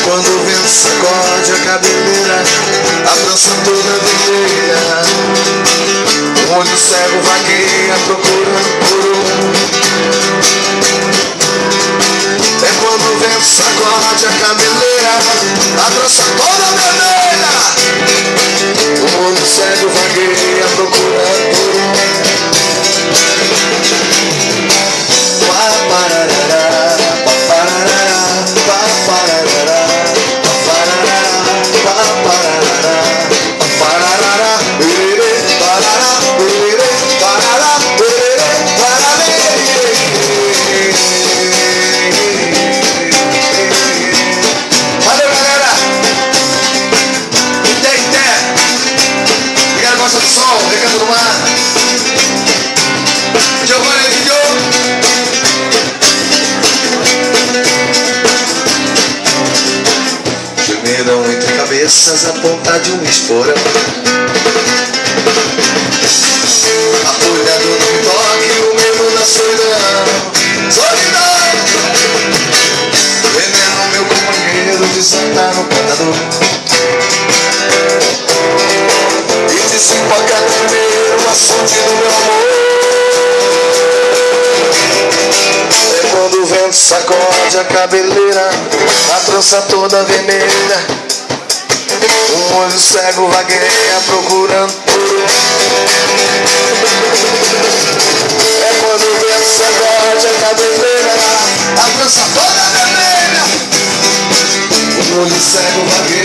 quando o vento sacode a cabeleira, a trança toda vermelha. O olho cego vagueia procurando por um. É quando o vento sacode a cabeleira, a trança toda vermelha. O olho cego vagueia procurando por um. Entre cabeças a ponta de um esporão. A folha do não me toque, o medo da solidão. Solidão! Veneno meu companheiro de sentar no cantador. E de 5 a cada meio, o açude do meu amor. É quando o vento sacode a cabeleira, a trança toda vermelha. Um olho cego vagueia procurando por um. É quando o vento sacode a cabeleira, a trança toda vermelha. Um olho cego vagueia